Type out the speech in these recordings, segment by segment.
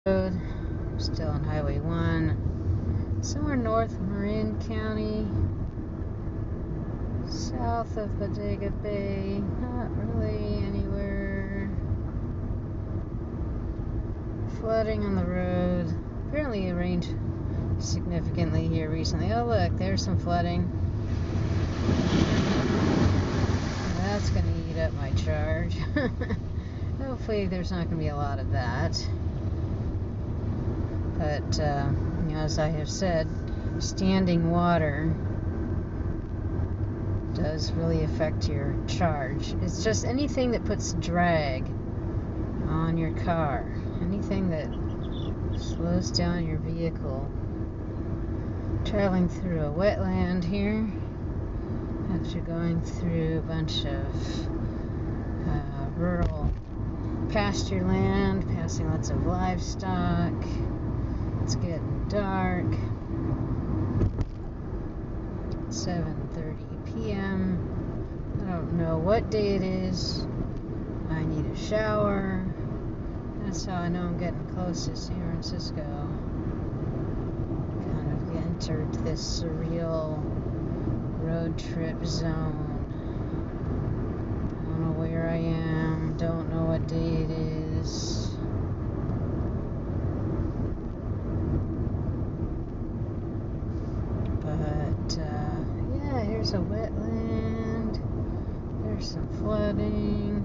Road. Still on Highway 1. Somewhere north of Marin County. South of Bodega Bay. Not really anywhere. Flooding on the road. Apparently it rained significantly here recently. Oh look, there's some flooding. That's going to eat up my charge. Hopefully there's not going to be a lot of that. But, as I have said, standing water does really affect your charge. It's just anything that puts drag on your car. Anything that slows down your vehicle. Traveling through a wetland here. After going through a bunch of rural pasture land, passing lots of livestock. It's getting dark. 7:30 p.m. I don't know what day it is. I need a shower. That's how I know I'm getting close to San Francisco. Kind of entered this surreal road trip zone. Don't know where I am. Don't know what day it is. But, yeah, here's a wetland. There's some flooding.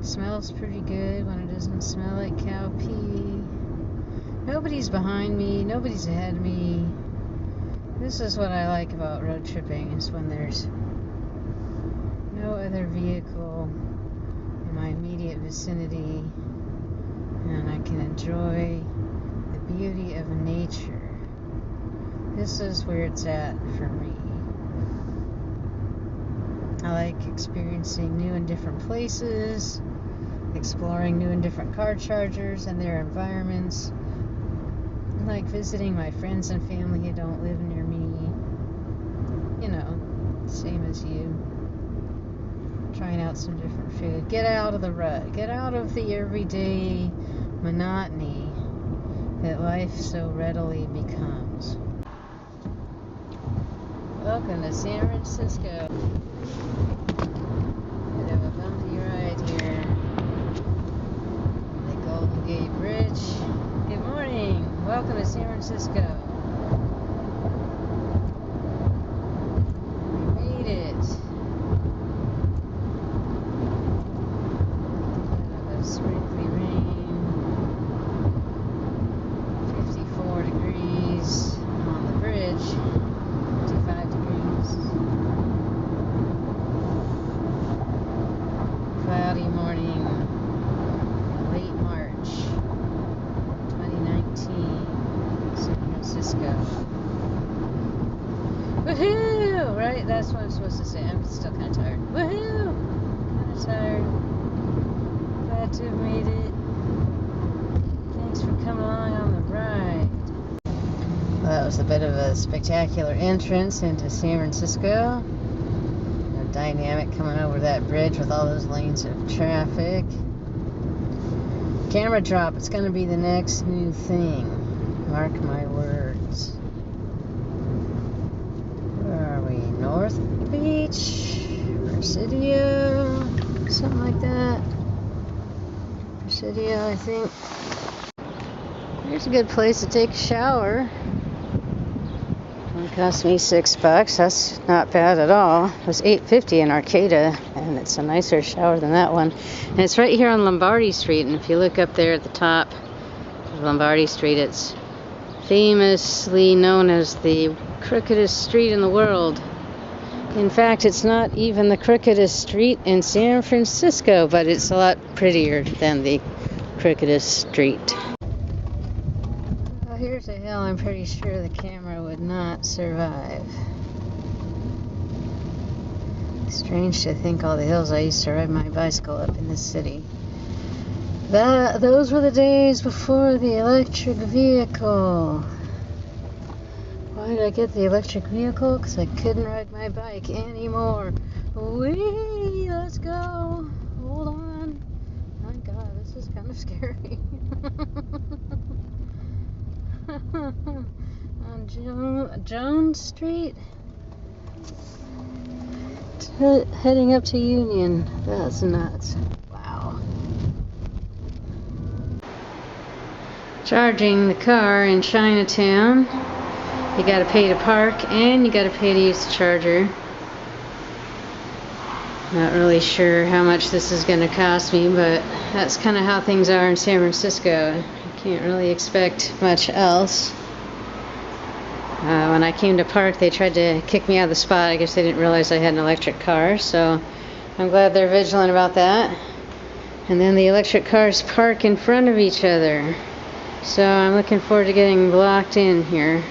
Smells pretty good when it doesn't smell like cow pee. Nobody's behind me. Nobody's ahead of me. This is what I like about road tripping, is when there's no other vehicle in my immediate vicinity and I can enjoy the beauty of nature. This is where it's at for me. I like experiencing new and different places, exploring new and different car chargers and their environments. I like visiting my friends and family who don't live near me. Same as you. Trying out some different food. Get out of the rut. Get out of the everyday monotony that life so readily becomes. Welcome to San Francisco. Bit of a bumpy ride here. The Golden Gate Bridge. Good morning. Welcome to San Francisco. We made it. Kind of a sprinkly rain. 54 degrees on the bridge. 55 degrees. Cloudy morning. Late March 2019. San Francisco. Woohoo! Right? That's what I'm supposed to say. I'm still kind of tired. Woohoo! Kind of tired. Glad to have made it. Thanks for coming along on the ride. Well, that was a bit of a spectacular entrance into San Francisco. Dynamic coming over that bridge with all those lanes of traffic. Camera drop. It's going to be the next new thing. Mark my words. Where are we? North Beach? Presidio? Something like that. Presidio, I think. Here's a good place to take a shower. It cost me $6. That's not bad at all. It was $8.50 in Arcata, and it's a nicer shower than that one. And it's right here on Lombardi Street, and if you look up there at the top of Lombardi Street, it's famously known as the crookedest street in the world. In fact, it's not even the crookedest street in San Francisco, but it's a lot prettier than the crookedest street. Here's a hill I'm pretty sure the camera would not survive. Strange to think all the hills I used to ride my bicycle up in this city. Those were the days before the electric vehicle. Why did I get the electric vehicle? Because I couldn't ride my bike anymore. Whee! Let's go. Hold on. My God, this is kind of scary. On Jones Street? Heading up to Union. That's nuts. Wow. Charging the car in Chinatown. You gotta pay to park and you gotta pay to use the charger. Not really sure how much this is gonna cost me, but that's kind of how things are in San Francisco. You can't really expect much else. When I came to park, they tried to kick me out of the spot. I guess they didn't realize I had an electric car, so I'm glad they're vigilant about that. And then the electric cars park in front of each other. So I'm looking forward to getting blocked in here.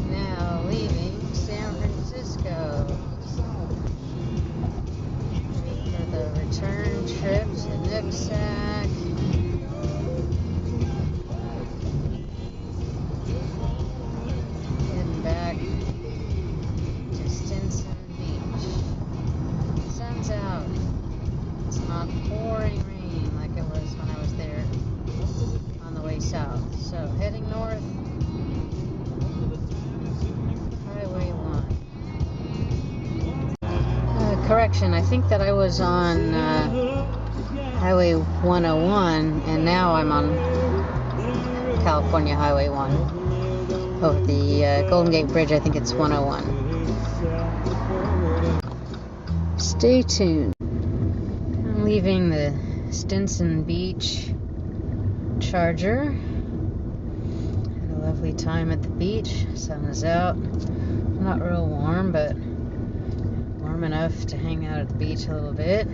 Now leaving San Francisco for the return trip to Nooksack. Heading back to Stinson Beach. Sun's out. It's not pouring rain like it was when I was there on the way south. So heading north, Highway 1. Correction, I think that I was on Highway 101 and now I'm on California Highway 1. Over the Golden Gate Bridge, I think it's 101. Stay tuned. I'm leaving the Stinson Beach charger. Had a lovely time at the beach. Sun is out. Not real warm, but warm enough to hang out at the beach a little bit.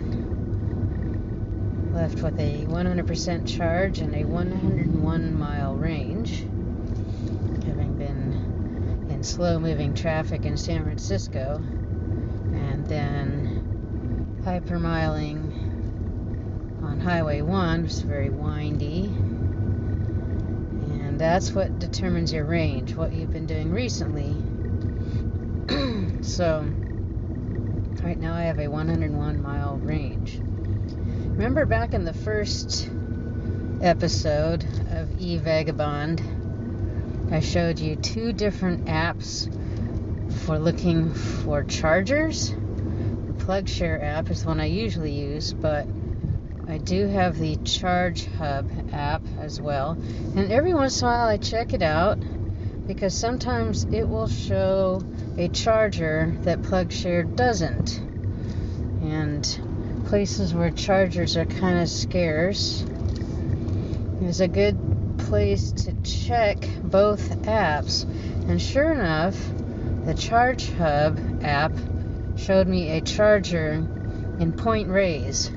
Left with a 100% charge and a 101 mile range. Having been in slow-moving traffic in San Francisco, and then hypermiling on Highway 1, which is very windy, and that's what determines your range, what you've been doing recently. So right now I have a 101 mile range. Remember back in the first episode of EVagabond, I showed you two different apps for looking for chargers. The PlugShare app is the one I usually use, but I do have the Charge Hub app as well. And every once in a while I check it out because sometimes it will show a charger that PlugShare doesn't. And places where chargers are kind of scarce is a good place to check both apps. And sure enough, the Charge Hub app showed me a charger in Point Reyes,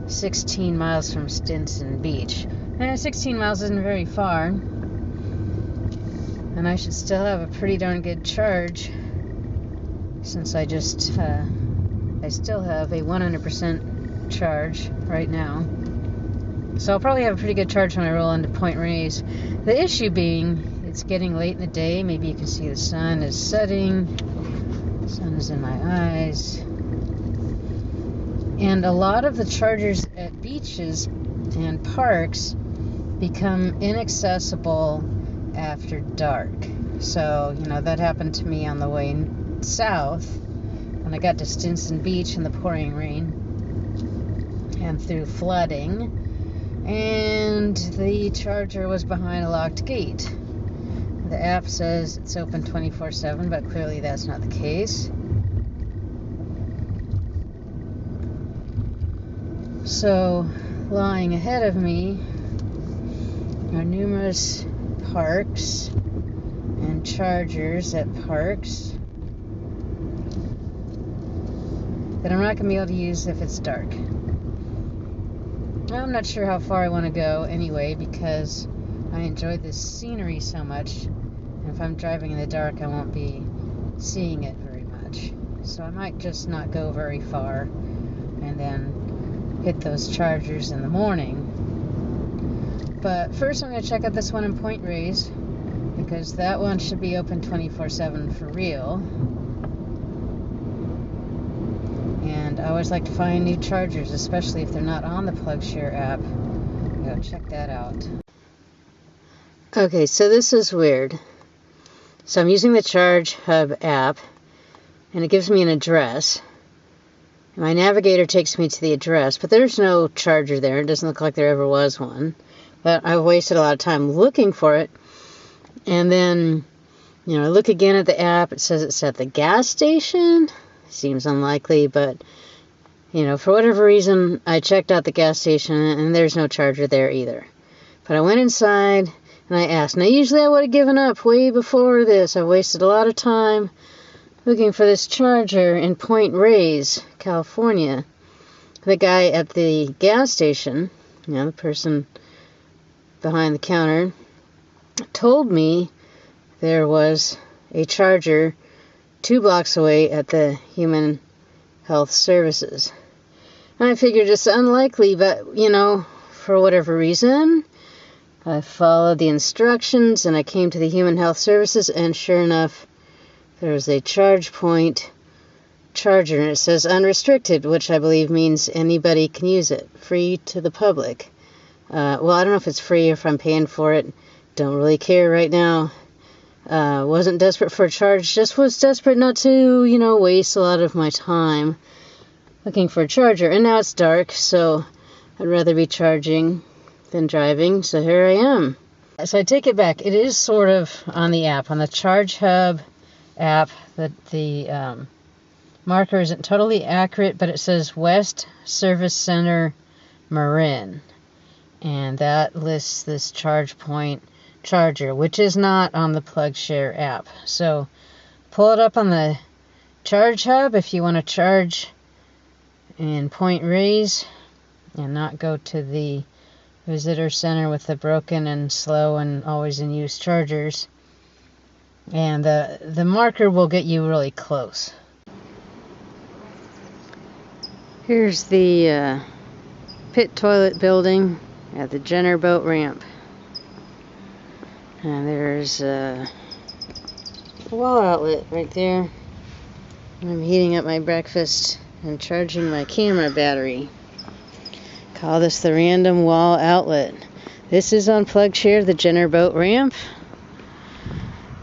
16 miles from Stinson Beach. And 16 miles isn't very far, and I should still have a pretty darn good charge since I still have a 100% charge right now. So I'll probably have a pretty good charge when I roll into Point Reyes. The issue being, it's getting late in the day. Maybe you can see the sun is setting. The sun is in my eyes. And a lot of the chargers at beaches and parks become inaccessible after dark. So, that happened to me on the way south when I got to Stinson Beach in the pouring rain and through flooding. And the charger was behind a locked gate. The app says it's open 24/7, but clearly that's not the case. So, lying ahead of me are numerous parks and chargers at parks that I'm not going to be able to use if it's dark. I'm not sure how far I want to go anyway because I enjoy this scenery so much. And if I'm driving in the dark, I won't be seeing it very much. So I might just not go very far and then hit those chargers in the morning. But first I'm going to check out this one in Point Reyes because that one should be open 24/7 for real. And I always like to find new chargers, especially if they're not on the PlugShare app. Go check that out. Okay, so this is weird. So I'm using the Charge Hub app, and it gives me an address. My navigator takes me to the address, but there's no charger there. It doesn't look like there ever was one. But I wasted a lot of time looking for it. And then, I look again at the app. It says it's at the gas station. Seems unlikely, but, for whatever reason, I checked out the gas station, and there's no charger there either. But I went inside, and I asked. Now, usually I would have given up way before this. I wasted a lot of time looking for this charger in Point Reyes, California. The guy at the gas station, the person behind the counter, told me there was a charger 2 blocks away at the Human Health Services. And I figured it's unlikely, but, for whatever reason, I followed the instructions and I came to the Human Health Services, and sure enough, there's a charge point charger, and it says unrestricted, which I believe means anybody can use it, free to the public. Well, I don't know if it's free or if I'm paying for it. Don't really care right now. Wasn't desperate for a charge, just was desperate not to, waste a lot of my time looking for a charger. And now it's dark, so I'd rather be charging than driving, so here I am. So I take it back. It is sort of on the app, on the Charge Hub app, that the marker isn't totally accurate, but it says West Service Center, Marin, and that lists this charge point charger, which is not on the PlugShare app. So pull it up on the Charge Hub if you want to charge in Point Reyes and not go to the visitor center with the broken and slow and always in use chargers. And the marker will get you really close. Here's the pit toilet building at the Jenner boat ramp. And there's a wall outlet right there. I'm heating up my breakfast and charging my camera battery. Call this the random wall outlet. This is on PlugShare, the Jenner boat ramp.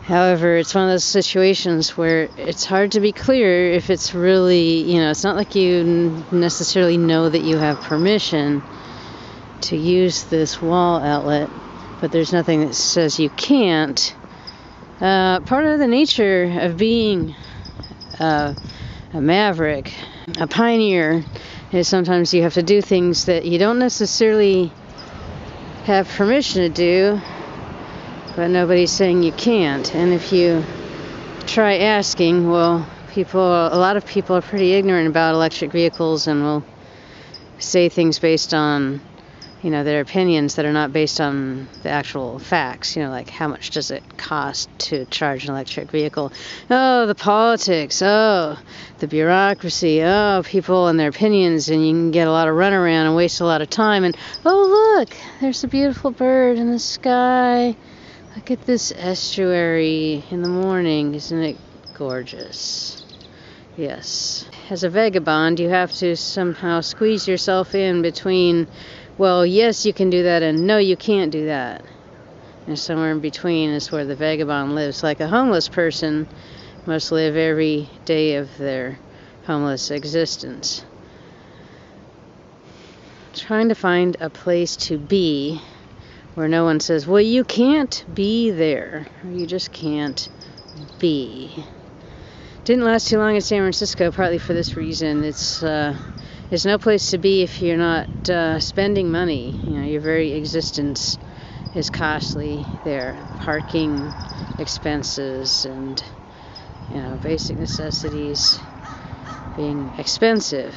However, it's one of those situations where it's hard to be clear if it's really, it's not like you necessarily know that you have permission to use this wall outlet, but there's nothing that says you can't. Part of the nature of being a maverick, a pioneer, is sometimes you have to do things that you don't necessarily have permission to do, but nobody's saying you can't. And if you try asking, well, a lot of people are pretty ignorant about electric vehicles and will say things based on, their opinions that are not based on the actual facts. Like how much does it cost to charge an electric vehicle? Oh, the politics. Oh, the bureaucracy. Oh, people and their opinions, and you can get a lot of runaround and waste a lot of time. And oh, look, there's a beautiful bird in the sky. Look at this estuary in the morning. Isn't it gorgeous? Yes. As a vagabond, you have to somehow squeeze yourself in between, well, yes, you can do that, and no, you can't do that. And somewhere in between is where the vagabond lives. Like a homeless person must live every day of their homeless existence. Trying to find a place to be where no one says, well, you can't be there, or you just can't be. Didn't last too long in San Francisco, partly for this reason. It's no place to be if you're not spending money. Your very existence is costly there. Parking expenses and basic necessities being expensive.